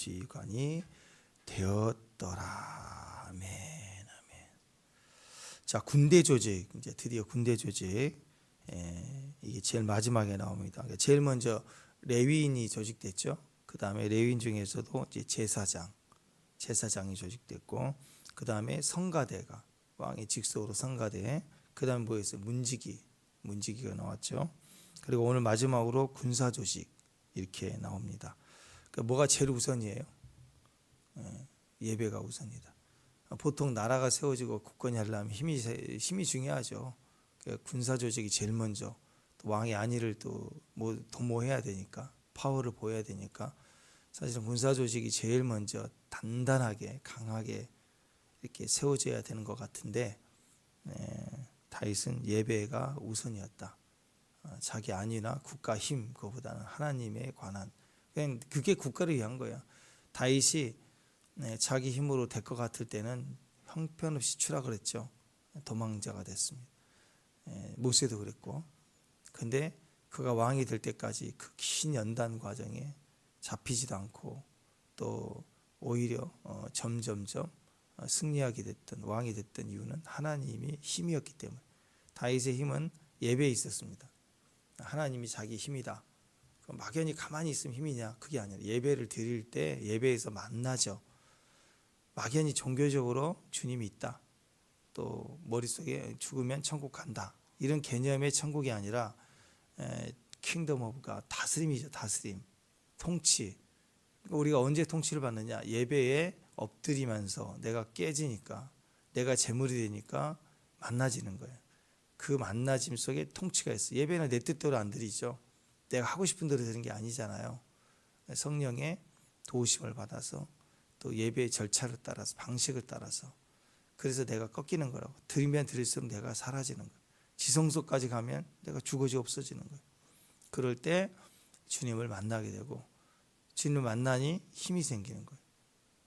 지휘관이 되었더라. 아멘. 아멘. 자, 군대 조직, 이제 드디어 군대 조직. 이게 제일 마지막에 나옵니다. 제일 먼저 레위인이 조직됐죠. 그 다음에 레위인 중에서도 이제 제사장이 조직됐고, 그 다음에 성가대가, 왕의 직속으로 성가대, 그 다음에 뭐였어요? 문지기가 나왔죠. 그리고 오늘 마지막으로 군사 조직 이렇게 나옵니다. 그러니까 뭐가 제일 우선이에요? 예배가 우선이다. 보통 나라가 세워지고 국권이 하려면 힘이 중요하죠. 그러니까 군사 조직이 제일 먼저, 또 왕의 안위를 또 도모해야 되니까, 파워를 보여야 되니까 사실은 군사 조직이 제일 먼저 단단하게 강하게 이렇게 세워져야 되는 것 같은데, 다윗은 예배가 우선이었다. 자기 안위나 국가 힘 그거보다는 하나님에 관한, 그게 국가를 위한 거야. 다윗이 자기 힘으로 될 것 같을 때는 형편없이 추락을 했죠. 도망자가 됐습니다. 모세도 그랬고. 근데 그가 왕이 될 때까지 그 긴 연단 과정에 잡히지도 않고 또 오히려 점점점 승리하게 됐던, 왕이 됐던 이유는 하나님이 힘이었기 때문에. 다윗의 힘은 예배에 있었습니다. 하나님이 자기 힘이다. 막연히 가만히 있으면 힘이냐? 그게 아니라 예배를 드릴 때 예배에서 만나죠. 막연히 종교적으로 주님이 있다, 또 머릿속에 죽으면 천국 간다, 이런 개념의 천국이 아니라 킹덤 오브 갓, 다스림이죠. 다스림, 통치. 우리가 언제 통치를 받느냐? 예배에 엎드리면서 내가 깨지니까, 내가 제물이 되니까 만나지는 거예요. 그 만나짐 속에 통치가 있어요. 예배는 내 뜻대로 안 드리죠. 내가 하고 싶은 대로 되는 게 아니잖아요. 성령의 도우심을 받아서, 또 예배의 절차를 따라서, 방식을 따라서, 그래서 내가 꺾이는 거라고. 드리면 드릴수록 내가 사라지는 거예요. 지성소까지 가면 내가 죽어져 없어지는 거예요. 그럴 때 주님을 만나게 되고, 주님을 만나니 힘이 생기는 거예요.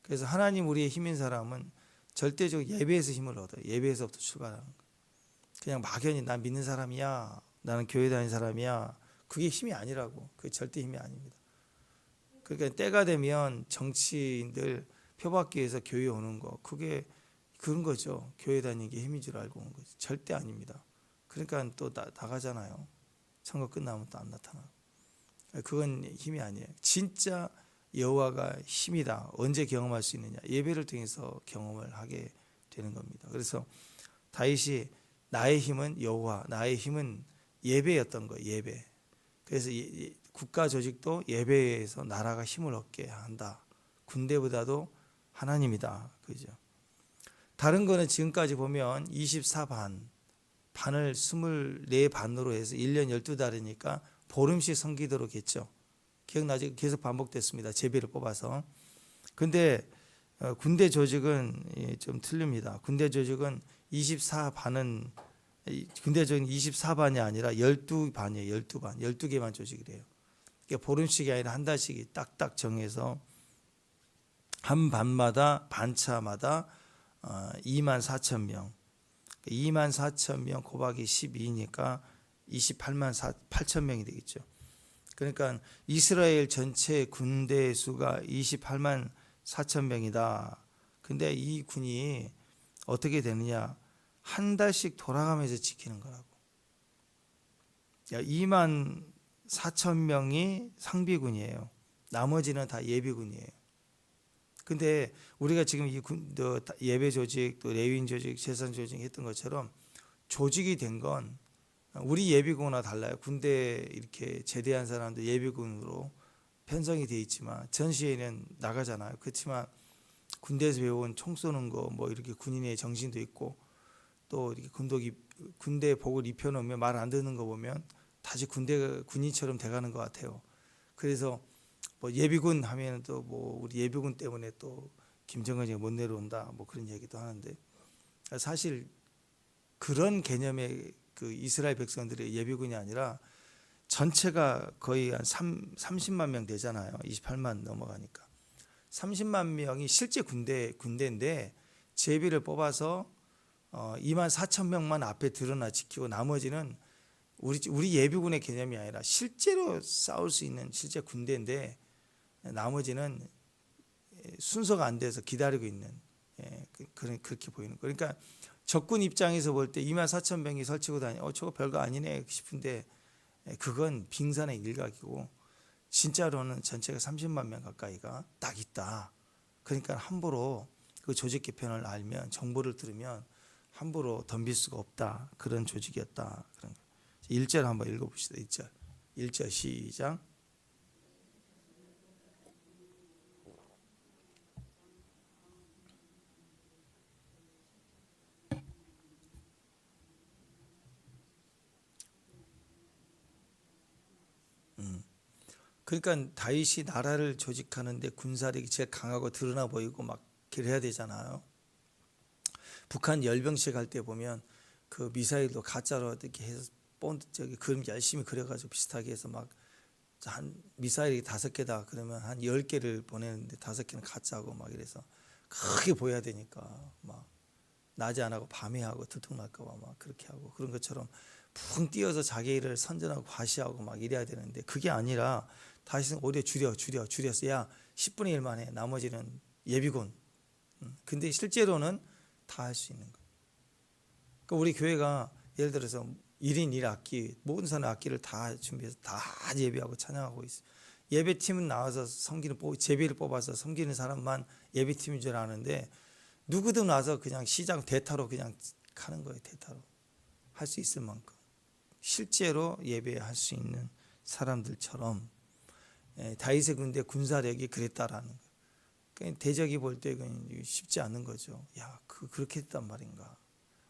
그래서 하나님 우리의 힘인 사람은 절대적으로 예배에서 힘을 얻어요. 예배에서부터 출발하는 거예요. 그냥 막연히 나 믿는 사람이야, 나는 교회 다니는 사람이야, 그게 힘이 아니라고. 그게 절대 힘이 아닙니다. 그러니까 때가 되면 정치인들 표받기 위해서 교회에 오는 거, 그게 그런 거죠. 교회 다니는 게 힘인 줄 알고 오는 거죠. 절대 아닙니다. 그러니까 또 나가잖아요. 선거 끝나면 또 안 나타나고. 그건 힘이 아니에요. 진짜 여호와가 힘이다. 언제 경험할 수 있느냐? 예배를 통해서 경험을 하게 되는 겁니다. 그래서 다윗이 나의 힘은 여호와, 나의 힘은 예배였던 거예요. 예배. 그래서 국가 조직도 예배에서 나라가 힘을 얻게 한다. 군대보다도 하나님이다. 그죠? 다른 거는 지금까지 보면 24반, 반을 24반으로 해서 1년 12달이니까 보름씩 섬기도록 했죠. 기억나죠? 계속 반복됐습니다. 제비를 뽑아서. 근데 군대 조직은 좀 틀립니다. 군대 조직은 24반은, 군대 조직은 24반이 아니라 12반이에요. 12반. 12개만 조직이래요. 그러니까 보름씩이 아니라 한 달씩이 딱딱 정해서 한 반마다, 반차마다 24,000명. 24,000명 곱하기 12니까 28만 8천 명이 되겠죠. 그러니까 이스라엘 전체 군대 수가 28만 4천 명이다. 근데 이 군이 어떻게 되느냐? 한 달씩 돌아가면서 지키는 거라고. 2만 4천 명이 상비군이에요. 나머지는 다 예비군이에요. 근데 우리가 지금 이 예배 조직, 또 레위인 조직, 제사장 조직 했던 것처럼 조직이 된 건 우리 예비군과 달라요. 군대 이렇게 제대한 사람도 예비군으로 편성이 돼 있지만 전시회는 나가잖아요. 그렇지만 군대에서 배운 총 쏘는 거, 뭐 이렇게 군인의 정신도 있고, 또 이렇게 군대복을 입혀놓으면 말 안 듣는 거 보면 다시 군인처럼 돼가는 것 같아요. 그래서 뭐 예비군 하면 또 뭐 우리 예비군 때문에 또 김정은이 못 내려온다, 뭐 그런 얘기도 하는데, 사실 그런 개념의 그 이스라엘 백성들의 예비군이 아니라 전체가 거의 한 30만 명 되잖아요. 28만 넘어가니까 30만 명이 실제 군대인데 제비를 뽑아서 2만 4천 명만 앞에 드러나 지키고, 나머지는 우리 예비군의 개념이 아니라 실제로 싸울 수 있는 실제 군대인데, 나머지는 순서가 안 돼서 기다리고 있는 그렇게 보이는 거예요. 그러니까 적군 입장에서 볼 때 24,000명이 설치고 다니 저거 별거 아니네 싶은데 그건 빙산의 일각이고 진짜로는 전체가 30만 명 가까이가 딱 있다. 그러니까 함부로 그 조직 개편을 알면 정보를 들으면 함부로 덤빌 수가 없다. 그런 조직이었다. 그런 거. 1절 한번 읽어봅시다. 1절 시작. 그러니까 다윗이 나라를 조직하는데 군사력이 제일 강하고 드러나 보이고 막 그래야 되잖아요. 북한 열병식 할 때 보면 그 미사일도 가짜로 이렇게 해서 저기 그림 열심히 그려가지고 비슷하게 해서 막 한 미사일이 5개다 그러면 한 10개를 보내는데 5개는 가짜고 막 이래서 크게 보여야 되니까 막 낮에 안 하고 밤에 하고 들통날까 봐 막 그렇게 하고 그런 것처럼 붕 뛰어서 자기 일을 선전하고 과시하고 막 이래야 되는데 그게 아니라 다시는 오히려 줄여서 야 10분의 1만 해. 나머지는 예비군. 근데 실제로는 다 할 수 있는 거예요. 그러니까 우리 교회가 예를 들어서 1인 1악기 모든 사람 악기를 다 준비해서 다 예배하고 찬양하고 있어요. 예배팀은 나와서 섬기는 제비를 뽑아서 섬기는 사람만 예배팀인 줄 아는데 누구든 와서 그냥 시장 대타로 그냥 가는 거예요. 대타로 할 수 있을 만큼 실제로 예배할 수 있는 사람들처럼 다윗의 군대 군사력이 그랬다라는 거예요. 그러니까 대적이 볼 때 쉽지 않은 거죠. 야, 그렇게 했단 말인가.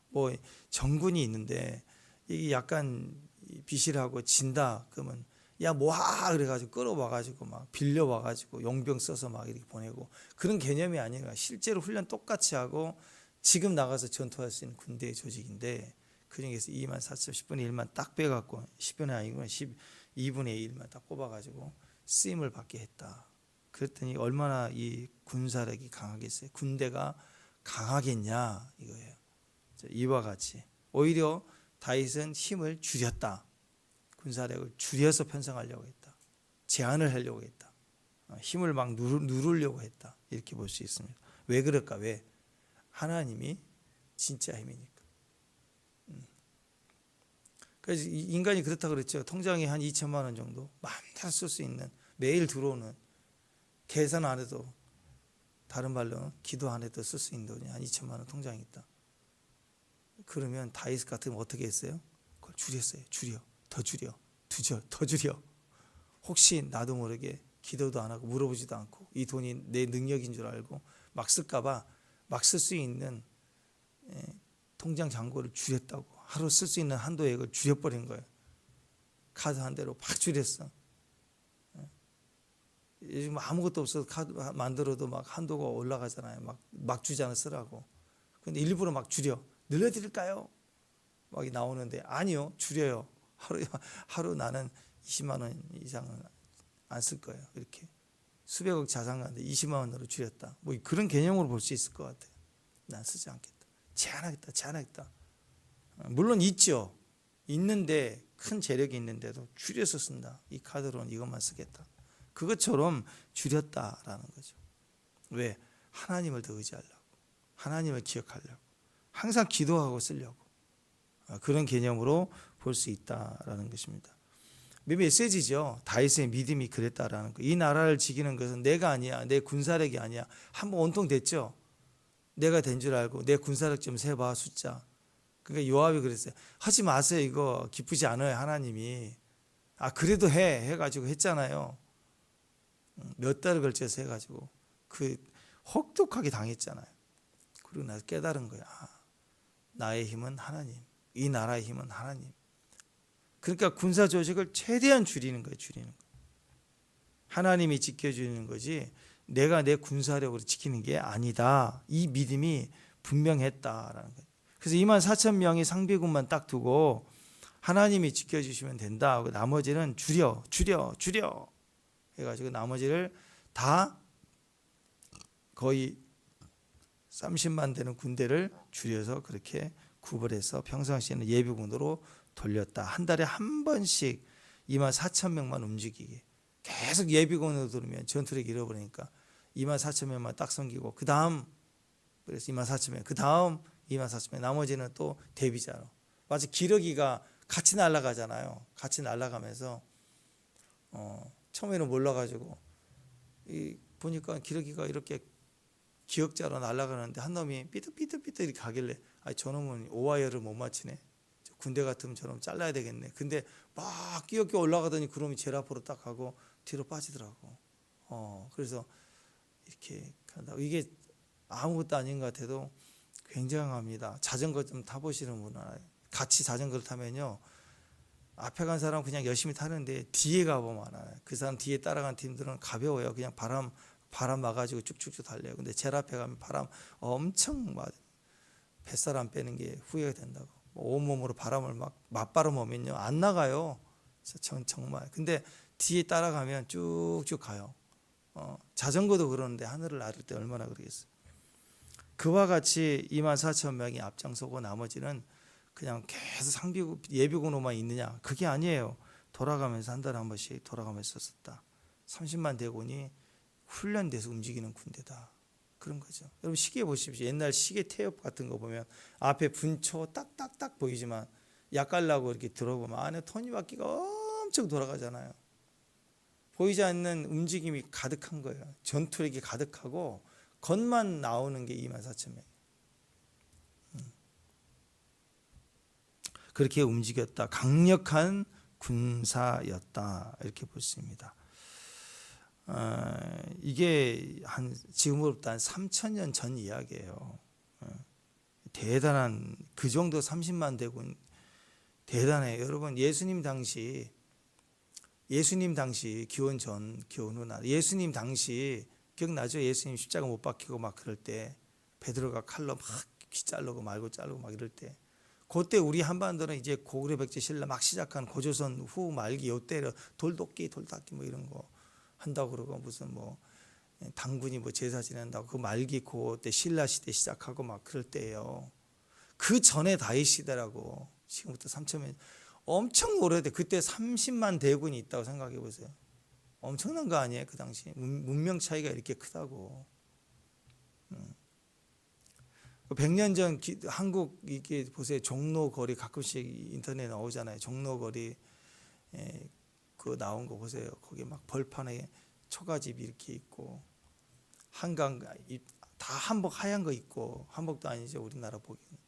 뭐 정군이 있는데 이게 약간 비실하고 진다 그러면 야 뭐하 그래가지고 끌어와가지고 막 빌려와가지고 용병 써서 막 이렇게 보내고 그런 개념이 아니라 실제로 훈련 똑같이 하고 지금 나가서 전투할 수 있는 군대의 조직인데 그 중에서 24,000 10분의 1만 딱 빼갖고 10분의 아니고 12분의 1만 딱 뽑아가지고 쓰임을 받게 했다. 그랬더니 얼마나 이 군사력이 강하겠어요. 군대가 강하겠냐 이거예요. 이와 같이 오히려 다윗은 힘을 줄였다. 군사력을 줄여서 편성하려고 했다. 제한을 하려고 했다. 힘을 막 누르려고 했다. 이렇게 볼 수 있습니다. 왜 그럴까? 왜? 하나님이 진짜 힘이니까. 그래서 인간이 그렇다 그랬죠. 통장에 한 2천만 원 정도 마음대로 쓸 수 있는 매일 들어오는 계산 안 해도 다른 말로 기도 안 해도 쓸 수 있는 돈이 한 2천만 원 통장에 있다. 그러면 다윗 같으면 어떻게 했어요? 그걸 줄였어요. 더 줄여. 혹시 나도 모르게 기도도 안 하고 물어보지도 않고 이 돈이 내 능력인 줄 알고 막 쓸까 봐 막 쓸 수 있는 통장 잔고를 줄였다고. 하루 쓸 수 있는 한도액을 줄여버린 거예요. 카드 한 대로 팍 줄였어. 요즘 아무것도 없어서 카드 만들어도 막 한도가 올라가잖아요. 막 주잖아 쓰라고. 근데 일부러 막 줄여. 늘려드릴까요? 막 나오는데 아니요 줄여요. 하루 나는 20만 원 이상은 안 쓸 거예요. 이렇게 수백억 자산 가는데 20만 원으로 줄였다. 뭐 그런 개념으로 볼 수 있을 것 같아요. 난 쓰지 않겠다. 제한하겠다. 물론 있죠. 있는데 큰 재력이 있는데도 줄여서 쓴다. 이 카드로는 이것만 쓰겠다. 그것처럼 줄였다라는 거죠. 왜? 하나님을 더 의지하려고. 하나님을 기억하려고. 항상 기도하고 쓰려고. 그런 개념으로 볼 수 있다라는 것입니다. 메시지죠. 다윗의 믿음이 그랬다라는 거. 이 나라를 지키는 것은 내가 아니야. 내 군사력이 아니야. 한번 온통 됐죠. 내가 된 줄 알고 내 군사력 좀 세봐 숫자. 그러니까 요압이 그랬어요. 하지 마세요. 이거 기쁘지 않아요. 하나님이. 그래도 해가지고 했잖아요. 몇 달을 걸쳐서 해가지고 그 혹독하게 당했잖아요. 그리고 나서 깨달은 거야. 나의 힘은 하나님. 이 나라의 힘은 하나님. 그러니까 군사 조직을 최대한 줄이는 거예요. 하나님이 지켜주는 거지 내가 내 군사력으로 지키는 게 아니다. 이 믿음이 분명했다라는 거예요. 그래서 24,000명의 상비군만 딱 두고 하나님이 지켜주시면 된다. 나머지는 줄여 해가지고 나머지를 다 거의 30만 되는 군대를 줄여서 그렇게 구벌해서 평상시에는 예비군으로 돌렸다. 한 달에 한 번씩 24,000명만 움직이게. 계속 예비군으로 들으면 전투력 잃어버리니까 24,000명만 딱 섬기고 그 다음 그래서 24,000명 그 다음 24,000명 나머지는 또 대비자로 마치 기러기가 같이 날아가잖아요. 같이 날아가면서 처음에는 몰라가지고 보니까 기러기가 이렇게 기역자로 날아가는데 한 놈이 삐뚤삐뚤삐뚤 이렇게 가길래 저놈은 오와이어를 못 맞추네. 군대 같으면 저놈 잘라야 되겠네. 근데 막 끼역끼 올라가더니 그놈이 제일 앞으로 딱 가고 뒤로 빠지더라고. 그래서 이렇게 간다. 이게 아무것도 아닌 것 같아도 굉장합니다. 자전거 좀 타보시는 분은 같이 자전거를 타면요. 앞에 간 사람은 그냥 열심히 타는데 뒤에 가보면 그 사람 뒤에 따라간 팀들은 가벼워요. 그냥 바람 막아주고 쭉쭉쭉 달려요. 근데 제일 앞에 가면 바람 엄청 뱃살 안 빼는 게 후회가 된다고. 온몸으로 바람을 막 맞바람 오면요 안 나가요. 정말. 근데 뒤에 따라가면 쭉쭉 가요. 자전거도 그러는데 하늘을 나를 때 얼마나 그러겠어요. 그와 같이 24,000명이 앞장서고 나머지는 그냥 계속 예비군으로만 있느냐? 그게 아니에요. 돌아가면서 한 달에 한 번씩 돌아가면서 썼다. 30만 대군이 훈련돼서 움직이는 군대다. 그런 거죠. 여러분 시계 보십시오. 옛날 시계 태엽 같은 거 보면 앞에 분초 딱딱딱 보이지만 약 깔라고 이렇게 들어보면 안에 톱니바퀴가 엄청 돌아가잖아요. 보이지 않는 움직임이 가득한 거예요. 전투력이 가득하고 겉만 나오는 게 24,000명. 그렇게 움직였다. 강력한 군사였다. 이렇게 볼 수 있습니다. 이게 지금으로부터 한 3,000년 전 이야기예요. 대단한 그 정도 30만 대군 대단해요. 여러분 예수님 당시 기원 전 기원 후 예수님 당시 기억나죠? 예수님 십자가 못 박히고 막 그럴 때 베드로가 칼로 막 귀 자르고 말고 자르고 막 이럴 때 그때 우리 한반도는 이제 고구려 백제 신라 막 시작한 고조선 후 말기 요때 돌닦기 뭐 이런 거 한다고 그러고 무슨 뭐 당군이 뭐 제사 지낸다고 그 말기 그때 신라 시대 시작하고 막 그럴 때예요. 그 전에 다윗 시대라고. 지금부터 3,000년 엄청 오래돼. 그때 30만 대군이 있다고 생각해 보세요. 엄청난 거 아니에요? 그 당시 문명 차이가 이렇게 크다고. 100년 전 한국 이게 보세요. 종로거리 가끔씩 인터넷에 나오잖아요. 종로거리 그 나온 거 보세요. 거기 막 벌판에 초가집 이렇게 있고 한강 다 한복 하얀 거 있고 한복도 아니죠. 우리나라 보기는.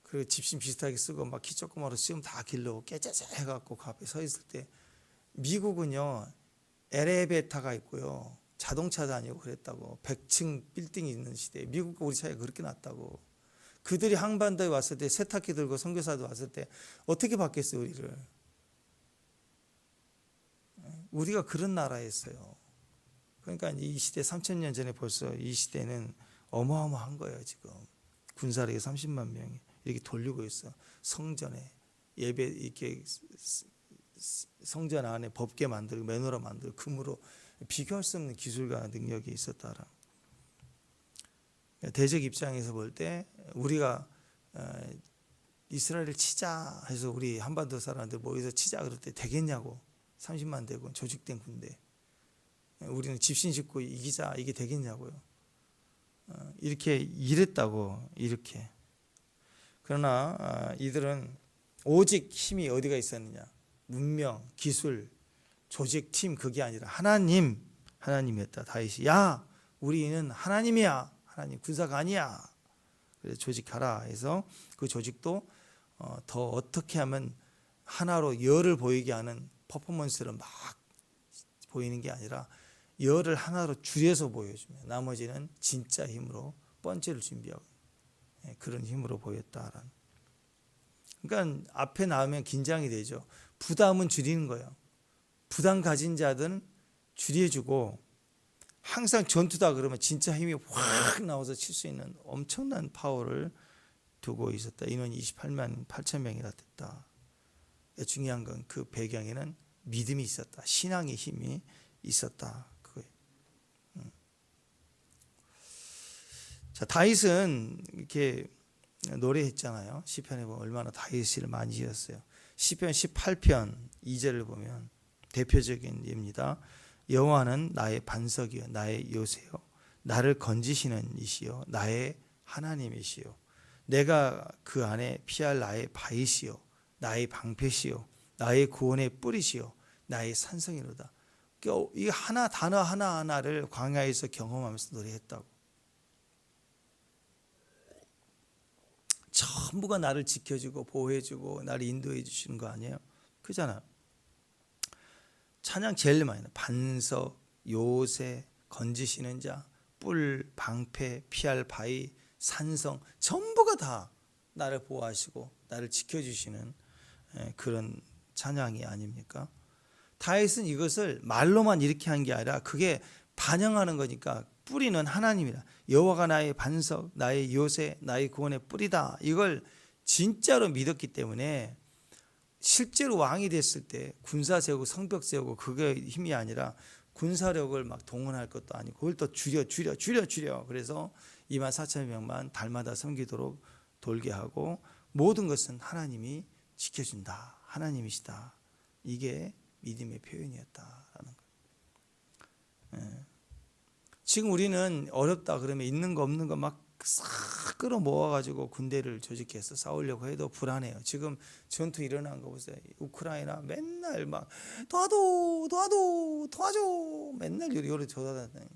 그리고 집신 비슷하게 쓰고 막 키 조그마로 쓰면 다 길러 깨짜짜 해갖고 그 앞에 서 있을 때 미국은요 엘리베이터가 있고요. 자동차도 아니고 그랬다고. 100층 빌딩이 있는 시대에 미국과 우리 차이가 그렇게 났다고. 그들이 한반도에 왔을 때 세탁기 들고 선교사도 왔을 때 어떻게 받겠어요 우리를. 우리가 그런 나라였어요. 그러니까 이 시대 3,000년 전에 벌써 이 시대는 어마어마한 거예요. 지금 군사력이 30만 명이 이렇게 돌리고 있어. 성전에 예배 이렇게 성전 안에 법궤 만들고 매너라 만들고 금으로 비교할 수 없는 기술과 능력이 있었다라. 대적 입장에서 볼 때 우리가 이스라엘을 치자 해서 우리 한반도 사람들 모여서 치자 그럴 때 되겠냐고. 30만 대군 조직된 군대. 우리는 집신 짓고 이기자 이게 되겠냐고요. 이렇게 이랬다고 이렇게. 그러나 이들은 오직 힘이 어디가 있었느냐. 문명, 기술, 조직, 팀 그게 아니라 하나님이었다. 다윗이 야 우리는 하나님이야. 하나님 군사가 아니야. 그래서 조직하라 해서 그 조직도 더 어떻게 하면 하나로 열을 보이게 하는 퍼포먼스를 막 보이는 게 아니라 열을 하나로 줄여서 보여주면 나머지는 진짜 힘으로 번째를 준비하고 그런 힘으로 보였다라는. 그러니까 앞에 나오면 긴장이 되죠. 부담은 줄이는 거예요. 부담 가진 자들은 줄여주고 항상 전투다 그러면 진짜 힘이 확 나와서 칠 수 있는 엄청난 파워를 두고 있었다. 인원이 28만 8천 명이나 됐다. 중요한 건 그 배경에는 믿음이 있었다. 신앙의 힘이 있었다. 그거예요. 자, 다윗은 이렇게 노래했잖아요. 시편에 보면 얼마나 다윗을 많이 지었어요. 시편 18편 2절을 보면 대표적인 예입니다. 여호와는 나의 반석이요 나의 요새요 나를 건지시는 이시요 나의 하나님이시요 내가 그 안에 피할 나의 바위시요 나의 방패시요 나의 구원의 뿌리시요 나의 산성이로다. 이 하나 단어 하나하나를 광야에서 경험하면서 노래했다고. 전부가 나를 지켜주고 보호해주고 나를 인도해 주시는 거 아니에요? 그잖아. 찬양 제일 많이 나. 반석, 요새, 건지시는 자, 뿔, 방패, 피할 바위, 산성 전부가 다 나를 보호하시고 나를 지켜주시는 그런 찬양이 아닙니까? 다윗은 이것을 말로만 이렇게 한 게 아니라 그게 반영하는 거니까 뿌리는 하나님이다. 여호와가 나의 반석, 나의 요새, 나의 구원의 뿌리다. 이걸 진짜로 믿었기 때문에 실제로 왕이 됐을 때 군사 세우고 성벽 세우고 그게 힘이 아니라 군사력을 막 동원할 것도 아니고 그걸 또 줄여. 그래서 24,000명만 달마다 섬기도록 돌게 하고 모든 것은 하나님이 지켜준다. 하나님이시다. 이게 믿음의 표현이었다라는 거예요. 지금 우리는 어렵다 그러면 있는 거 없는 거 막 싹 끌어모아가지고 군대를 조직해서 싸우려고 해도 불안해요. 지금 전투 일어난 거 보세요. 우크라이나 맨날 막 도와줘 맨날 요리 돌아다니는.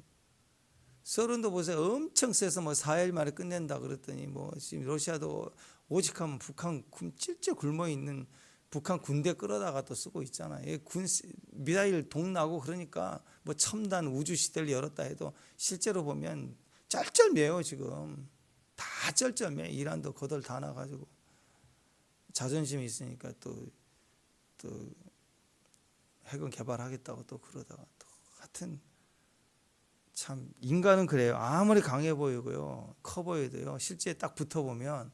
서른도 보세요. 엄청 세서 뭐 4일 만에 끝낸다 그랬더니 뭐 지금 러시아도 오직하면 북한 찔찔 굶어 있는 북한 군대 끌어다가 또 쓰고 있잖아요. 미사일 동나고 그러니까 뭐 첨단 우주 시대를 열었다 해도 실제로 보면 쩔쩔매요. 지금 다 쩔쩔매. 이란도 거덜 다 나가지고 자존심이 있으니까 또 핵은 개발하겠다고 또 그러다가 또 하여튼 참 인간은 그래요. 아무리 강해 보이고요, 커 보여도요, 실제 딱 붙어보면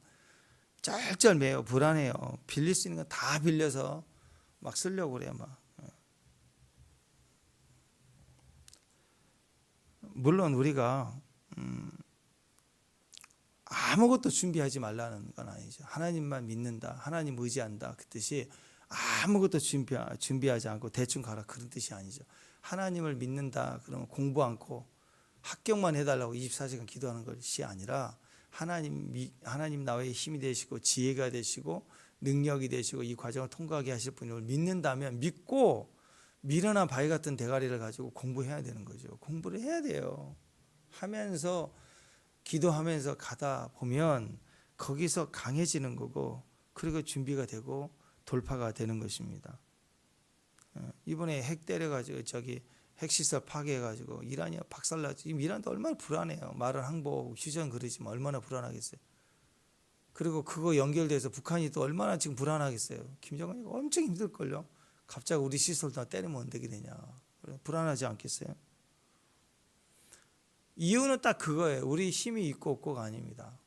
쩔쩔매요. 불안해요. 빌릴 수 있는 거 다 빌려서 막 쓰려고 그래요. 막. 물론 우리가 아무것도 준비하지 말라는 건 아니죠. 하나님만 믿는다, 하나님 의지한다 그 뜻이 아무것도 준비하지 않고 대충 가라 그런 뜻이 아니죠. 하나님을 믿는다 그러면 공부 않고 합격만 해달라고 24시간 기도하는 것이 아니라 하나님 나의 힘이 되시고 지혜가 되시고 능력이 되시고 이 과정을 통과하게 하실 분을 믿는다면 믿고 미련한 바위 같은 대가리를 가지고 공부해야 되는 거죠. 공부를 해야 돼요. 하면서 기도하면서 가다 보면 거기서 강해지는 거고 그리고 준비가 되고 돌파가 되는 것입니다. 이번에 핵 때려가지고 핵시설 파괴해가지고 이란이 박살나지. 이란도 얼마나 불안해요. 말은 항복 휴전 그러지만 얼마나 불안하겠어요. 그리고 그거 연결돼서 북한이 또 얼마나 지금 불안하겠어요. 김정은이 엄청 힘들걸요. 갑자기 우리 시설 다 때리면 어떻게 되냐. 불안하지 않겠어요? 이유는 딱 그거예요. 우리 힘이 있고 없고가 아닙니다.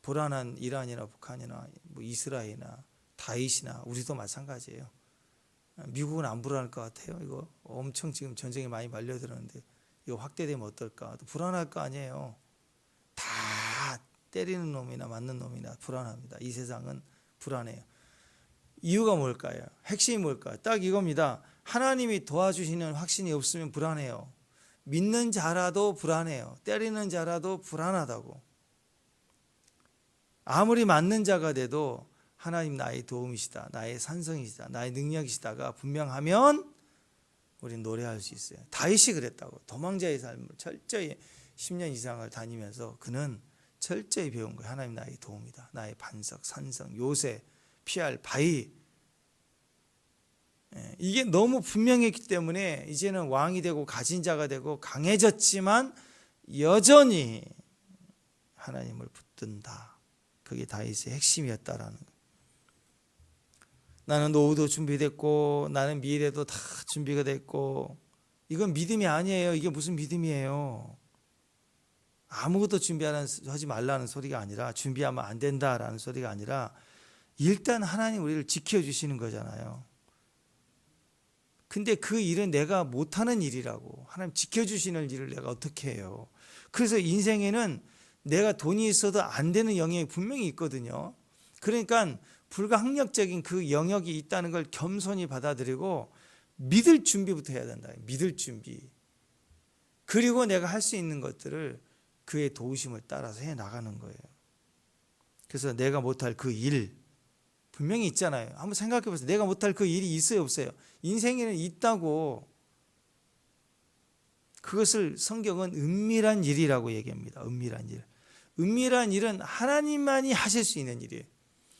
불안한 이란이나 북한이나 뭐 이스라엘이나 다윗이나 우리도 마찬가지예요. 미국은 안 불안할 것 같아요. 이거 엄청 지금 전쟁에 많이 말려들었는데 이거 확대되면 어떨까? 또 불안할 거 아니에요. 다 때리는 놈이나 맞는 놈이나 불안합니다. 이 세상은 불안해요. 이유가 뭘까요? 핵심이 뭘까요? 딱 이겁니다. 하나님이 도와주시는 확신이 없으면 불안해요. 믿는 자라도 불안해요. 때리는 자라도 불안하다고. 아무리 맞는 자가 돼도 하나님 나의 도움이시다, 나의 산성이시다, 나의 능력이시다가 분명하면 우리는 노래할 수 있어요. 다윗이 그랬다고. 도망자의 삶을 철저히 10년 이상을 다니면서 그는 철저히 배운 거예요. 하나님 나의 도움이다, 나의 반석, 산성, 요새, 피할 바위. 이게 너무 분명했기 때문에 이제는 왕이 되고 가진 자가 되고 강해졌지만 여전히 하나님을 붙든다. 그게 다윗의 핵심이었다라는 거예요. 나는 노후도 준비됐고 나는 미래도 다 준비가 됐고 이건 믿음이 아니에요. 이게 무슨 믿음이에요? 아무것도 준비하지 말라는 소리가 아니라 준비하면 안 된다라는 소리가 아니라 일단 하나님 우리를 지켜주시는 거잖아요. 근데 그 일은 내가 못하는 일이라고. 하나님 지켜주시는 일을 내가 어떻게 해요? 그래서 인생에는 내가 돈이 있어도 안 되는 영역이 분명히 있거든요. 그러니까 불가항력적인 그 영역이 있다는 걸 겸손히 받아들이고 믿을 준비부터 해야 된다. 믿을 준비. 그리고 내가 할 수 있는 것들을 그의 도우심을 따라서 해 나가는 거예요. 그래서 내가 못할 그 일 분명히 있잖아요. 한번 생각해 보세요. 내가 못할 그 일이 있어요, 없어요? 인생에는 있다고. 그것을 성경은 은밀한 일이라고 얘기합니다. 은밀한 일. 은밀한 일은 하나님만이 하실 수 있는 일이에요.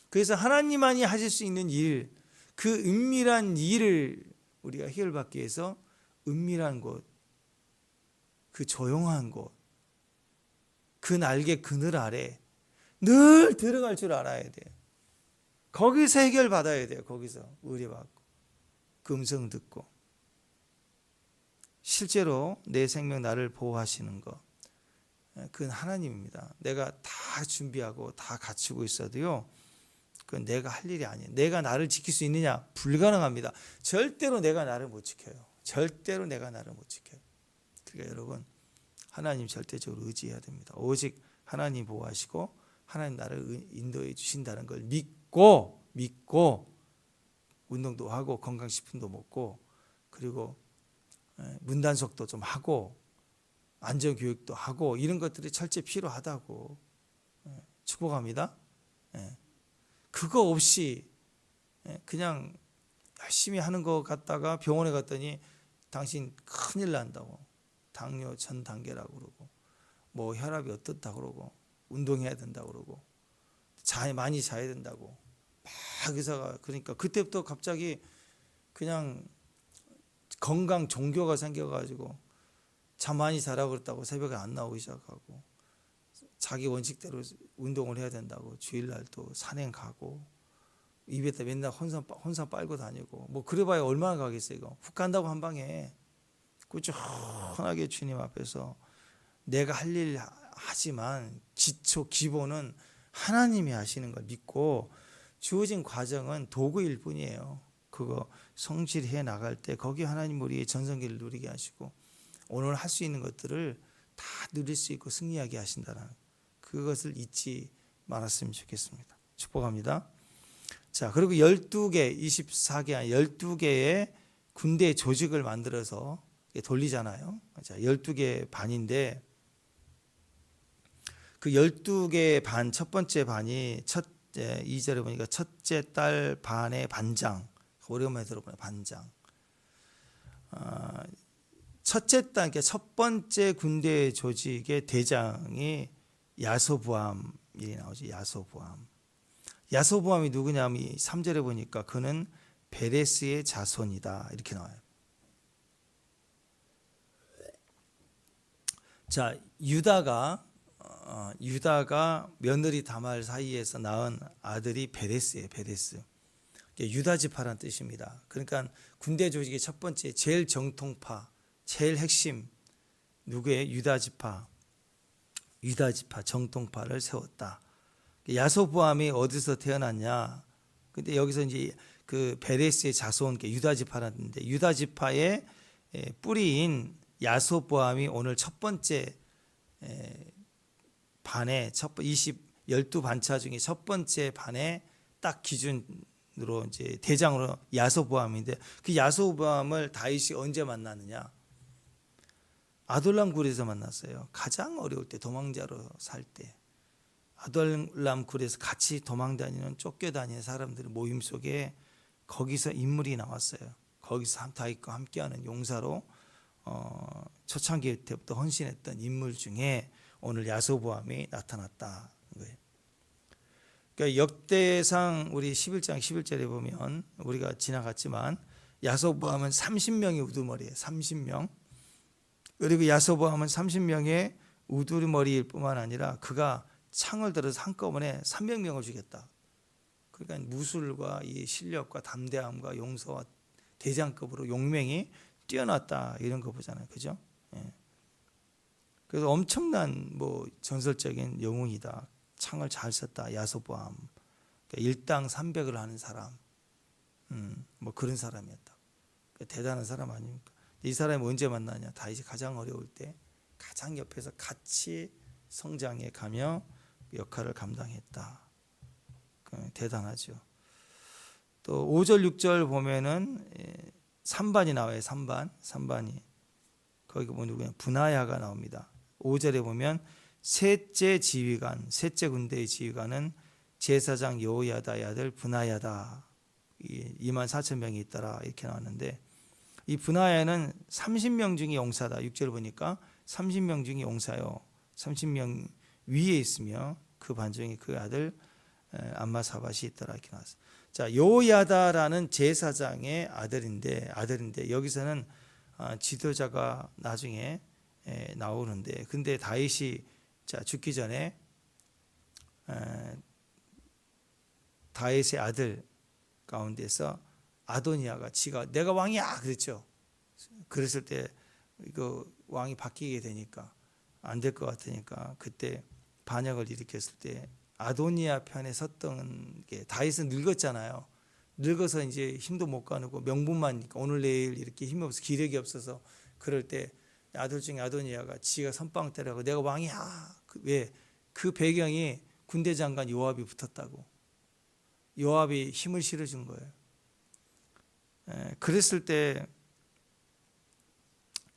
그래서 하나님만이 하실 수 있는 일, 그 은밀한 일을 우리가 해결받기 위해서 은밀한 곳, 그 조용한 곳, 그 날개 그늘 아래 늘 들어갈 줄 알아야 돼요. 거기서 해결받아야 돼요. 거기서 의뢰받고 그 음성 듣고. 실제로 내 생명 나를 보호하시는 것, 그건 하나님입니다. 내가 다 준비하고 다 갖추고 있어도요, 그건 내가 할 일이 아니에요. 내가 나를 지킬 수 있느냐? 불가능합니다. 절대로 내가 나를 못 지켜요. 절대로 내가 나를 못 지켜요. 그러니까 여러분, 하나님 절대적으로 의지해야 됩니다. 오직 하나님 보호하시고 하나님 나를 인도해 주신다는 걸 믿고 운동도 하고 건강식품도 먹고, 그리고 문단속도 좀 하고 안전교육도 하고, 이런 것들이 철저히 필요하다고 축복합니다. 그거 없이 그냥 열심히 하는 것 같다가 병원에 갔더니 당신 큰일 난다고, 당뇨 전 단계라고 그러고, 뭐 혈압이 어떻다 그러고, 운동해야 된다고 그러고, 많이 자야 된다고 막 의사가. 그러니까 그때부터 갑자기 그냥 건강 종교가 생겨가지고 잠 많이 자라고 그랬다고 새벽에 안 나오기 시작하고, 자기 원칙대로 운동을 해야 된다고 주일날 또 산행 가고, 입에다 맨날 혼산 빨고 다니고, 뭐 그래봐야 얼마나 가겠어요. 이거 훅 간다고 한 방에. 꾸준하게 주님 앞에서 내가 할 일 하지만 기초 기본은 하나님이 하시는 걸 믿고, 주어진 과정은 도구일 뿐이에요. 그거 성실해 나갈 때 거기 하나님 우리의 전성기를 누리게 하시고, 오늘 할 수 있는 것들을 다 누릴 수 있고 승리하게 하신다는 그것을 잊지 말았으면 좋겠습니다. 축복합니다. 자, 그리고 12개, 24개, 12개의 군대 조직을 만들어서 돌리잖아요. 자, 12개 반인데, 그 12개 반, 첫 번째 반이 2절에 보니까 첫째 딸 반의 반장. 오랜만에 들어보네, 반장. 첫째 딸, 그러니까 첫 번째 군대 조직의 대장이 야소부암이 나오죠. 야소부암. 야소부암이 누구냐면 3절에 보니까 그는 베레스의 자손이다, 이렇게 나와요. 자, 유다가 며느리 다말 사이에서 낳은 아들이 베레스예요. 베레스. 유다 지파란 뜻입니다. 그러니까 군대 조직의 첫 번째 제일 정통파, 제일 핵심 누구의? 유다 지파 정통파를 세웠다. 야소부암이 어디서 태어났냐? 근데 여기서 이제 그 베레스의 자손, 유다 지파라는데, 유다 지파의 뿌리인 야소부암이 오늘 첫 번째 반에 12반차 중에 첫 번째 반에 딱 기준으로 이제 대장으로 야소부암인데, 그 야소부암을 다윗이 언제 만났느냐? 아둘람 굴에서 만났어요. 가장 어려울 때, 도망자로 살 때. 아둘람 굴에서 같이 도망다니는, 쫓겨다니는 사람들의 모임 속에 거기서 인물이 나왔어요. 거기서 다윗과 함께하는 용사로 초창기 때부터 헌신했던 인물 중에 오늘 야소부암이 나타났다 거예요. 그러니까 역대상 우리 11장 11절에 보면, 우리가 지나갔지만 야소부암은 30명의 우두머리예요. 30명. 그리고 야소부암은 30명의 우두머리일 뿐만 아니라 그가 창을 들어서 한꺼번에 300명을 죽였다. 그러니까 무술과 이 실력과 담대함과 용서와 대장급으로 용맹이 뛰어났다, 이런 거 보잖아요. 그죠? 예. 그래서 엄청난 뭐 전설적인 영웅이다. 창을 잘 썼다. 야소부암. 그러니까 일당 300을 하는 사람. 뭐 그런 사람이었다. 그러니까 대단한 사람 아닙니까? 이 사람이 언제 만나냐? 다윗이 가장 어려울 때 가장 옆에서 같이 성장해 가며 역할을 감당했다. 대단하죠. 또 5절 6절 보면은 3반이 나와요. 3반이 거기 보면 누구냐? 분하야가 나옵니다. 5절에 보면 셋째 지휘관, 셋째 군대의 지휘관은 제사장 여호야다의 아들 분하야다. 24,000명이 있더라 이렇게 나왔는데, 이 분하야는 30명 중에 용사다. 6절 보니까 30명 중에 용사요. 30명 위에 있으며 그 반중에 그 아들 암마사밧이 있더라 이렇게 나왔어요. 자, 여호야다라는 제사장의 아들인데 여기서는 지도자가 나중에 나오는데, 근데 다윗이 죽기 전에 다윗의 아들 가운데서 아도니아가 지가 내가 왕이야 그랬죠. 그랬을 때 이거 왕이 바뀌게 되니까 안 될 것 같으니까 그때 반역을 일으켰을 때 아도니아 편에 섰던 게, 다윗은 늙었잖아요. 늙어서 이제 힘도 못 가누고 명분만 있으니까 오늘 내일 이렇게 힘이 없어서 기력이 없어서 그럴 때 아들 중에 아도니아가 지가 선빵 때려고 내가 왕이야. 왜? 그 배경이 군대 장관 요압이 붙었다고. 요압이 힘을 실어준 거예요. 그랬을 때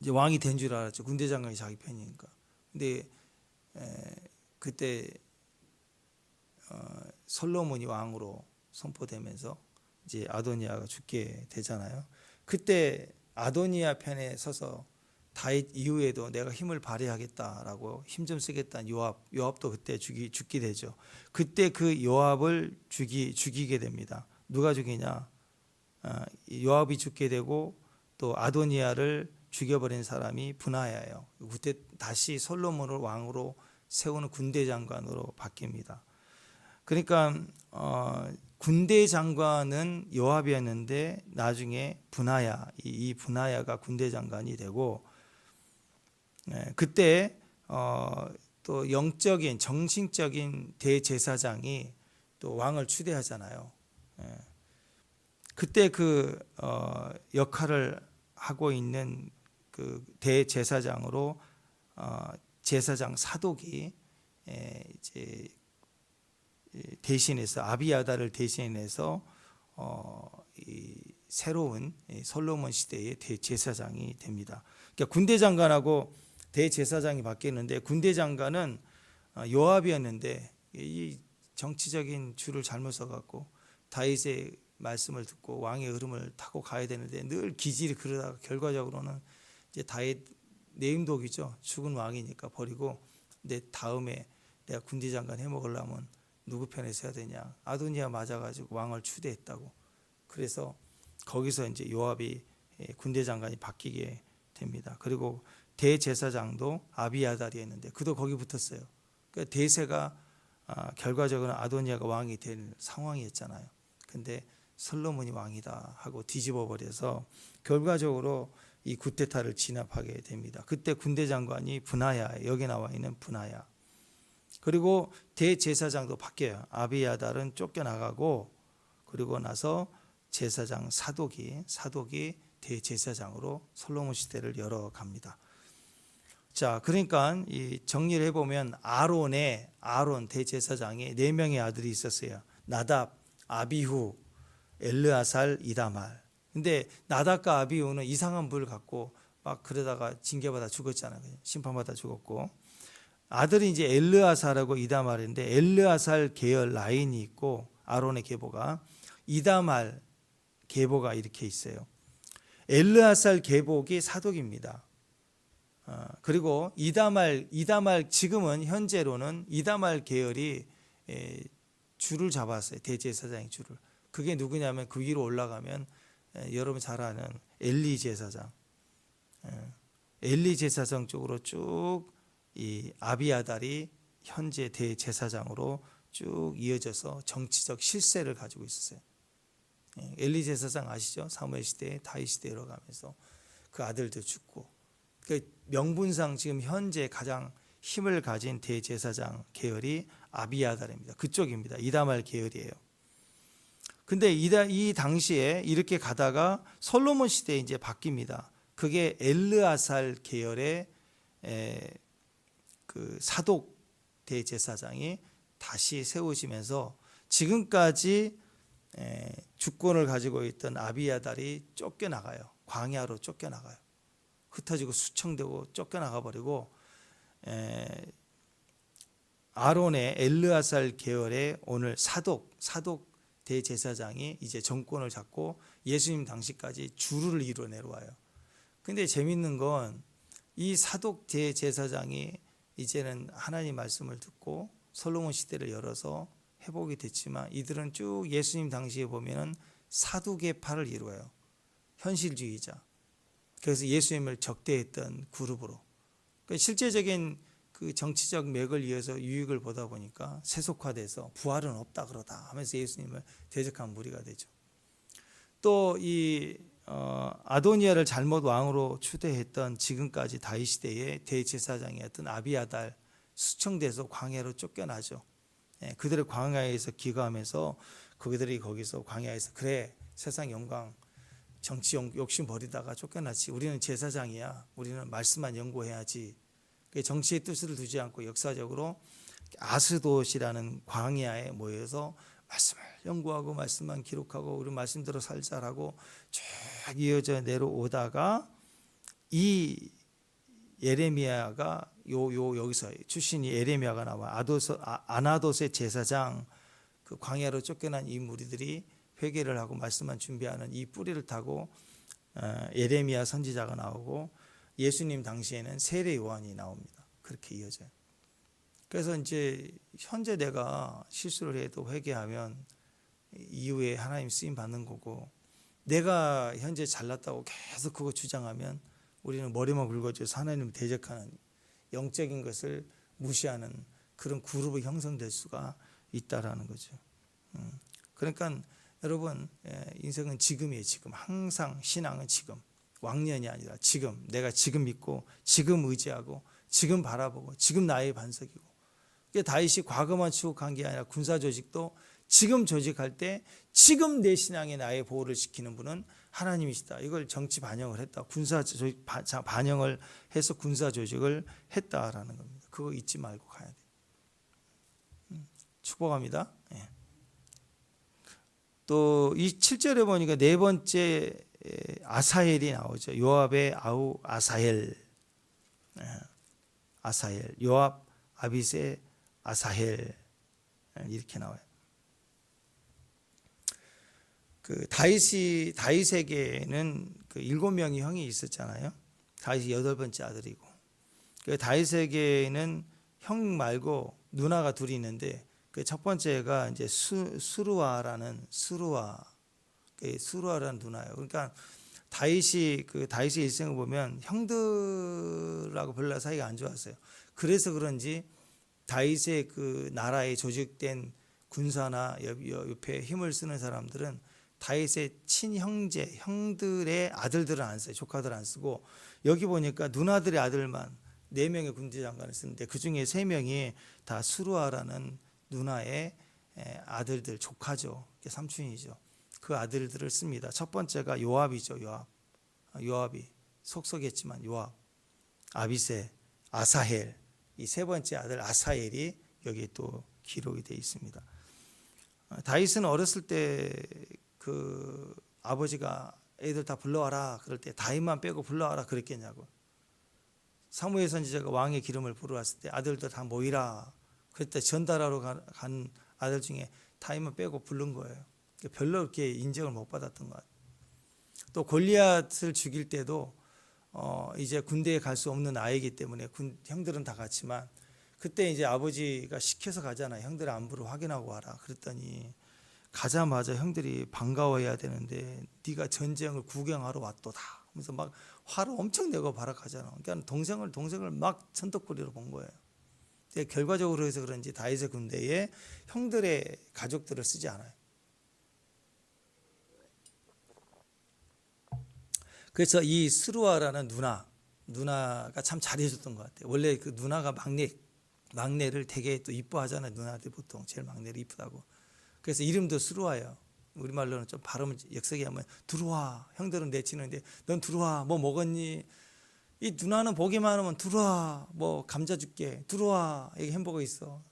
이제 왕이 된 줄 알았죠. 군대 장관이 자기 편이니까. 근데 그때 솔로몬이 왕으로 선포되면서 이제 아도니아가 죽게 되잖아요. 그때 아도니아 편에 서서 다윗 이후에도 내가 힘을 발휘하겠다라고 힘 좀 쓰겠다는 요압도 그때 죽게 되죠. 그때 그 요압을 죽이게 됩니다. 누가 죽이냐? 요압이 죽게 되고 또 아도니아를 죽여버린 사람이 분하야예요. 그때 다시 솔로몬을 왕으로 세우는 군대 장관으로 바뀝니다. 그러니까 군대 장관은 요압이었는데 나중에 분하야, 이 분하야가 군대 장관이 되고, 그때 또 영적인 정신적인 대제사장이 또 왕을 추대하잖아요. 그때 그 역할을 하고 있는 그 대제사장으로 제사장 사독이 이제 대신해서 아비야다를 대신해서 이 새로운 솔로몬 시대의 대제사장이 됩니다. 그러니까 군대 장관하고 대제사장이 바뀌었는데, 군대 장관은 요압이었는데 이 정치적인 줄을 잘못 써갖고 다윗의 말씀을 듣고 왕의 흐름을 타고 가야 되는데 늘 기질이 그러다가 결과적으로는 이제 다윗 내임독이죠. 죽은 왕이니까 버리고, 근데 다음에 내가 군대 장관 해먹으려면 누구 편에 서야 되냐? 아도니아 맞아가지고 왕을 추대했다고. 그래서 거기서 이제 요압이 군대 장관이 바뀌게 됩니다. 그리고 대제사장도 아비야달이 했는데 그도 거기 붙었어요. 그러니까 대세가 결과적으로 아도니아가 왕이 될 상황이었잖아요. 근데 솔로몬이 왕이다 하고 뒤집어 버려서 결과적으로 이 구테타를 진압하게 됩니다. 그때 군대 장관이 분하야, 여기 나와 있는 분하야. 그리고 대제사장도 바뀌어요. 아비야달은 쫓겨나가고, 그리고 나서 제사장 사독이 대제사장으로 솔로몬 시대를 열어갑니다. 자, 그러니까 이 정리를 해보면 아론 대제사장에 4명의 아들이 있었어요. 나답, 아비후, 엘르아살, 이다말. 근데 나답과 아비후는 이상한 불을 갖고 막 그러다가 징계받아 죽었잖아요. 심판받아 죽었고, 아들이 이제 엘르아살하고 이다말인데, 엘르아살 계열 라인이 있고 아론의 계보가, 이다말 계보가 이렇게 있어요. 엘르아살 계복이 사독입니다. 그리고 이다말 지금은 현재로는 이다말 계열이 줄을 잡았어요. 대제사장의 줄을. 그게 누구냐면 그 위로 올라가면 여러분 잘 아는 엘리 제사장 쪽으로 쭉 이 아비야달이 현재 대제사장으로 쭉 이어져서 정치적 실세를 가지고 있었어요. 엘리 제사장 아시죠? 사무엘 시대, 다윗 시대로 가면서 그 아들도 죽고, 그 명분상 지금 현재 가장 힘을 가진 대제사장 계열이 아비야달입니다. 그쪽입니다. 이다말 계열이에요. 근데 이 당시에 이렇게 가다가 솔로몬 시대에 이제 바뀝니다. 그게 엘르아살 계열의 그 사독 대제사장이 다시 세우시면서 지금까지 주권을 가지고 있던 아비야달이 쫓겨나가요. 광야로 쫓겨나가요. 흩어지고 수청되고 쫓겨나가 버리고 아론의 엘르아살 계열의 오늘 사독 대제사장이 이제 정권을 잡고 예수님 당시까지 주를 이루어 내려와요. 근데 재밌는 건 이 사독 대제사장이 이제는 하나님 말씀을 듣고 솔로몬 시대를 열어서 회복이 됐지만 이들은 쭉 예수님 당시에 보면은 사두개파를 이루어요. 현실주의자. 그래서 예수님을 적대했던 그룹으로. 그러니까 실제적인 그 정치적 맥을 이어서 유익을 보다 보니까 세속화돼서 부활은 없다 그러다 하면서 예수님을 대적한 무리가 되죠. 또 이 아도니아를 잘못 왕으로 추대했던 지금까지 다윗 시대의 대제사장이었던 아비아달 수청돼서 광야로 쫓겨나죠. 그들의 광야에서 기거하면서 그들이 거기서 광야에서 그래 세상 영광 정치 욕심 버리다가 쫓겨났지. 우리는 제사장이야. 우리는 말씀만 연구해야지. 정치의 뜻을 두지 않고 역사적으로 아스돗이라는 광야에 모여서 말씀을 연구하고 말씀만 기록하고 우리 말씀대로 살자라고 쭉 이어져 내려오다가 이 예레미야가 여기서 출신이 예레미야가 나와 아나돗의 제사장 그 광야로 쫓겨난 이 무리들이 회개를 하고 말씀만 준비하는 이 뿌리를 타고 예레미야 선지자가 나오고 예수님 당시에는 세례 요한이 나옵니다. 그렇게 이어져요. 그래서 이제 현재 내가 실수를 해도 회개하면 이후에 하나님 쓰임 받는 거고 내가 현재 잘났다고 계속 그거 주장하면 우리는 머리만 굵어져서 하나님을 대적하는 영적인 것을 무시하는 그런 그룹이 형성될 수가 있다라는 거죠. 그러니까 여러분 인생은 지금이에요. 지금 항상 신앙은 지금 왕년이 아니라 지금 내가 지금 믿고 지금 의지하고 지금 바라보고 지금 나의 반석이고 다윗이 과거만 추억한 게 아니라 군사 조직도 지금 조직할 때 지금 내 신앙에 나의 보호를 지키는 분은 하나님이시다. 이걸 정치 반영을 했다. 군사 조직 반영을 해서 군사 조직을 했다라는 겁니다. 그거 잊지 말고 가야 돼요. 축복합니다. 예. 또 이 7절에 보니까 네 번째 아사헬이 나오죠. 요압의 아우 아사헬, 요압 아비세 아사헬 이렇게 나와요. 그 다윗에게는 그 7명의 형이 있었잖아요. 다윗이 8번째 아들이고. 그 다윗에게는 형 말고 누나가 둘이 있는데 그 첫 번째가 이제 수루아라는 누나예요. 그러니까 다윗의 일생을 보면 형들하고 별로 사이가 안 좋았어요. 그래서 그런지 다윗의 그 나라에 조직된 군사나 옆에 힘을 쓰는 사람들은 다윗의 형들의 아들들은 안 써요. 조카들 안 쓰고 여기 보니까 누나들의 아들만 4명의 군대 장관을 쓰는데 그 중에 3명이 다 수루아라는 누나의 아들들 조카죠. 삼촌이죠. 그 아들들을 씁니다. 첫 번째가 요압이죠. 요압이 속속했지만 요압, 아비세, 아사헬 이 세 번째 아들 아사헬이 여기 또 기록이 되어 있습니다. 다윗은 어렸을 때 그 아버지가 애들 다 불러와라 그럴 때 다윗만 빼고 불러와라 그랬겠냐고. 사무엘 선지자가 왕의 기름을 부르러 왔을 때 아들들 다 모이라 그때 전달하러 간 아들 중에 다윗만 빼고 부른 거예요. 별로 그렇게 인정을 못 받았던 것 같아요. 또 골리앗을 죽일 때도 이제 군대에 갈 수 없는 아이이기 때문에 형들은 다 갔지만 그때 이제 아버지가 시켜서 가잖아요. 형들 안부를 확인하고 와라. 그랬더니 가자마자 형들이 반가워해야 되는데 네가 전쟁을 구경하러 왔도다. 하면서 막 화를 엄청 내고 발악하잖아. 그러니까 동생을 막 천덕꾸리로 본 거예요. 결과적으로 해서 그런지 다윗의 군대에 형들의 가족들을 쓰지 않아요. 그래서 이 스루아라는 누나가 참 잘해줬던 것 같아요. 원래 그 누나가 막내를 되게 또 이뻐하잖아요. 누나들 보통 제일 막내를 이쁘다고. 그래서 이름도 스루아예요. 우리말로는 좀 발음을 역색하면 들어와. 형들은 내치는데 넌 들어와. 뭐 먹었니? 이 누나는 보기만 하면 들어와. 뭐 감자 줄게. 들어와. 여기 햄버거 있어.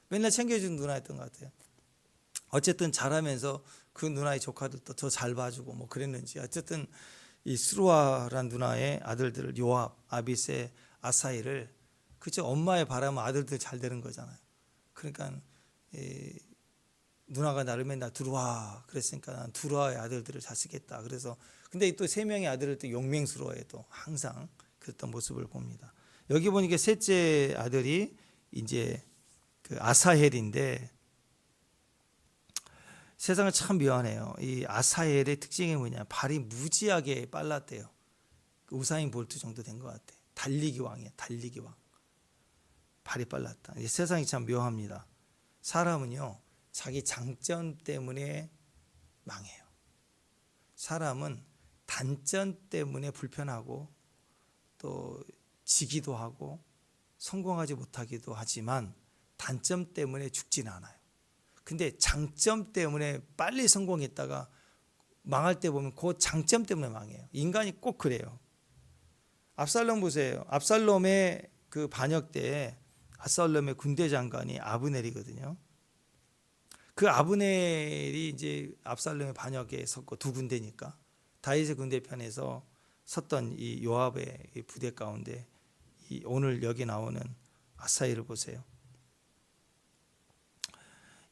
맨날 챙겨주는 누나였던 것 같아요. 어쨌든 잘하면서 그 누나의 조카들도 더 잘 봐주고 뭐 그랬는지 어쨌든 이 스루아란 누나의 아들들을 요압, 아비세, 아사이를 그죠? 엄마의 바람은 아들들 잘 되는 거잖아요. 그러니까 누나가 나를 맨날 두루와 그랬으니까 난 두루와의 아들들을 잘 쓰겠다. 그래서 근데 또 세 명의 아들을 또 용맹스러워해 또 항상 그랬던 모습을 봅니다. 여기 보니까 셋째 아들이 이제 그 아사헬인데 세상은 참 묘하네요. 이 아사헬의 특징이 뭐냐? 발이 무지하게 빨랐대요. 우사인 볼트 정도 된 것 같아. 달리기 왕이야. 달리기 왕. 발이 빨랐다. 이 세상이 참 묘합니다. 사람은요, 자기 장점 때문에 망해요. 사람은 단점 때문에 불편하고 또 지기도 하고 성공하지 못하기도 하지만 단점 때문에 죽지는 않아요. 근데 장점 때문에 빨리 성공했다가 망할 때 보면 그 장점 때문에 망해요. 인간이 꼭 그래요. 압살롬 보세요. 압살롬의 그 반역 때 압살롬의 군대 장관이 아브넬이거든요. 그 아브넬이 이제 압살롬의 반역에 섰고 두 군대니까 다윗의 군대 편에서 섰던 이 요압의 이 부대 가운데 이 오늘 여기 나오는 아사헬을 보세요.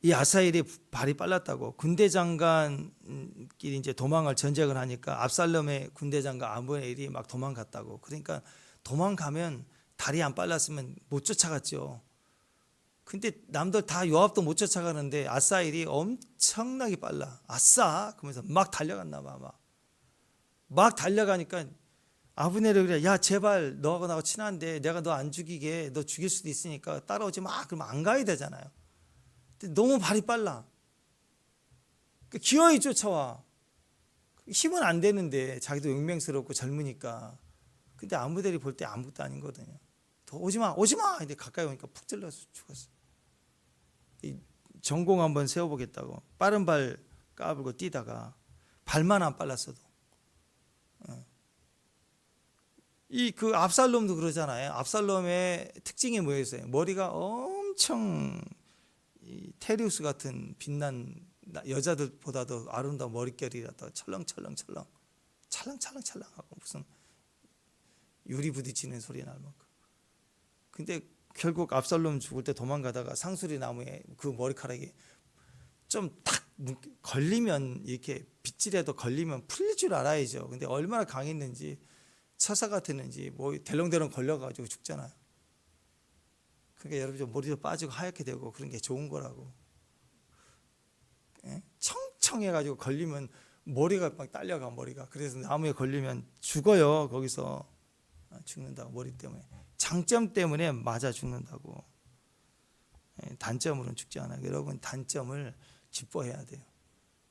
이 아사헬이 발이 빨랐다고 군대 장관끼리 이제 도망을 전쟁을 하니까 압살롬의 군대 장관 아브넬이 막 도망갔다고. 그러니까 도망가면 다리 안 빨랐으면 못 쫓아갔죠. 근데 남들 다 요압도 못 쫓아가는데 아사헬이 엄청나게 빨라. 아싸! 그러면서 막 달려갔나 봐. 막 달려가니까 아브넬이 그래. 야 제발 너하고 나하고 친한데 내가 너 안 죽이게. 너 죽일 수도 있으니까 따라오지 마. 그러면 안 가야 되잖아요. 근데 너무 발이 빨라. 기어이 쫓아와. 힘은 안 되는데 자기도 용맹스럽고 젊으니까. 근데 아브넬이 볼 때 아무것도 아닌 거거든요. 더 오지마 오지마. 근데 가까이 오니까 푹 찔러서 죽었어. 이 전공 한번 세워보겠다고 빠른 발 까불고 뛰다가 발만 안 빨랐어도 이 그 압살롬도 그러잖아요. 압살롬의 특징이 뭐였어요? 머리가 엄청 이 테리우스 같은 빛난 여자들보다도 아름다운 머릿결이라도 찰랑찰랑찰랑 찰랑찰랑찰랑하고 무슨 유리 부딪히는 소리 날 만큼. 근데 결국 압살롬 죽을 때 도망가다가 상수리 나무에 그 머리카락이 좀 탁 걸리면 이렇게 빗질해도 걸리면 풀릴 줄 알아야죠. 근데 얼마나 강했는지 처사 같았는지 뭐 델렁델렁 걸려가지고 죽잖아요. 그러니까 여러분 좀 머리도 빠지고 하얗게 되고 그런 게 좋은 거라고. 청청해가지고 걸리면 머리가 막 딸려가 머리가. 그래서 나무에 걸리면 죽어요. 거기서 죽는다고 머리 때문에. 장점 때문에 맞아 죽는다고. 단점으로는 죽지 않아요. 여러분 단점을 기뻐해야 돼요.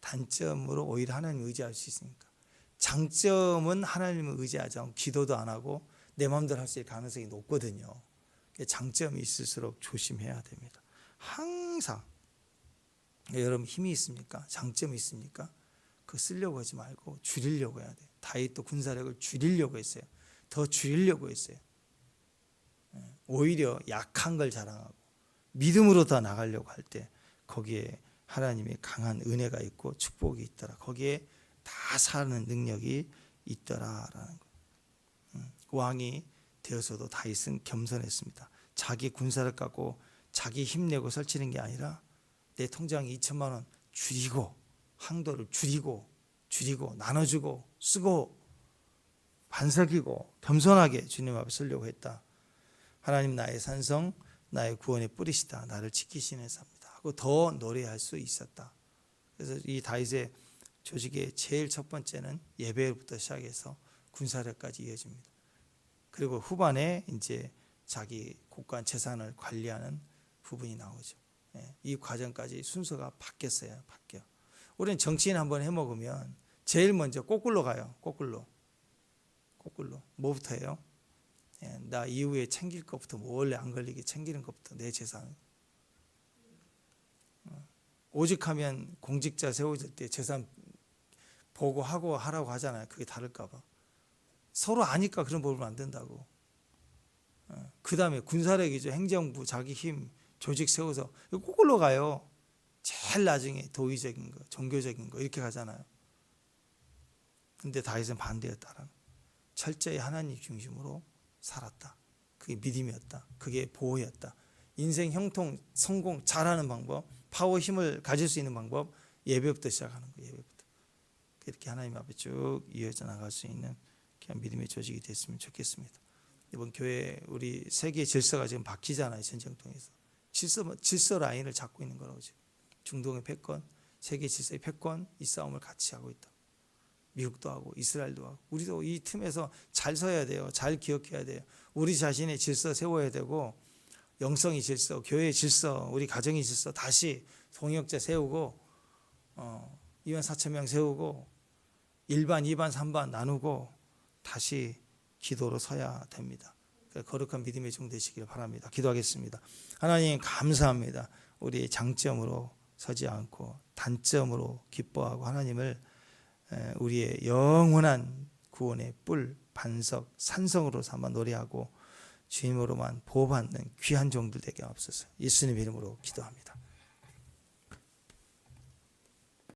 단점으로 오히려 하나님을 의지할 수 있으니까. 장점은 하나님을 의지하지 않고 기도도 안 하고 내 마음대로 할 수 있을 가능성이 높거든요. 장점이 있을수록 조심해야 됩니다. 항상 여러분 힘이 있습니까? 장점이 있습니까? 그거 쓰려고 하지 말고 줄이려고 해야 돼요. 다윗도 군사력을 줄이려고 했어요. 더 줄이려고 했어요. 오히려 약한 걸 자랑하고 믿음으로 더 나가려고 할 때 거기에 하나님의 강한 은혜가 있고 축복이 있더라. 거기에 다 사는 능력이 있더라라는 거예요. 왕이 되어서도 다윗은 겸손했습니다. 자기 군사를 갖고 자기 힘내고 설치는 게 아니라 내 통장에 2천만 원 줄이고 항도를 줄이고 나눠주고 쓰고 반석이고 겸손하게 주님 앞에 쓰려고 했다. 하나님 나의 산성 나의 구원의 뿌리시다. 나를 지키시는 자입니다. 하고 더 노래할 수 있었다. 그래서 이 다윗의 조직의 제일 첫 번째는 예배부터 시작해서 군사력까지 이어집니다. 그리고 후반에 이제 자기 곳간 재산을 관리하는 부분이 나오죠. 이 과정까지 순서가 바뀌었어요. 바뀌어. 우리는 정치인 한번 해먹으면 제일 먼저 거꾸로 가요. 거꾸로. 뭐부터 해요? 나 이후에 챙길 것부터 원래 안 걸리게 챙기는 것부터 내 재산. 오직하면 공직자 세워질 때 재산 보고 하고 하라고 하잖아요. 그게 다를까 봐. 서로 아니까 그런 법을 안 된다고. 그 다음에 군사력이죠. 행정부, 자기 힘, 조직 세워서 거꾸로 가요. 제일 나중에 도의적인 거, 종교적인 거 이렇게 가잖아요. 근데 다윗은 반대였다라는, 철저히 하나님 중심으로 살았다. 그게 믿음이었다. 그게 보호였다. 인생 형통, 성공, 잘하는 방법, 파워, 힘을 가질 수 있는 방법, 예배부터 시작하는 거예요. 예배부터. 이렇게 하나님 앞에 쭉 이어져 나갈 수 있는 그냥 믿음의 조직이 됐으면 좋겠습니다. 이번 교회 우리 세계 질서가 지금 바뀌잖아요. 전쟁 통해서 질서 라인을 잡고 있는 거라고. 지금 중동의 패권, 세계 질서의 패권, 이 싸움을 같이 하고 있다. 미국도 하고 이스라엘도 하고, 우리도 이 틈에서 잘 서야 돼요. 잘 기억해야 돼요. 우리 자신의 질서 세워야 되고, 영성의 질서, 교회의 질서, 우리 가정의 질서 다시 동역자 세우고, 2만 4천 명 세우고 1반, 2반, 3반 나누고 다시 기도로 서야 됩니다. 거룩한 믿음의 종 되시길 바랍니다. 기도하겠습니다. 하나님 감사합니다. 우리의 장점으로 서지 않고 단점으로 기뻐하고, 하나님을 우리의 영원한 구원의 뿔, 반석, 산성으로 삼아 노래하고 주님으로만 보호받는 귀한 종들 되게 하옵소서. 예수님 이름으로 기도합니다.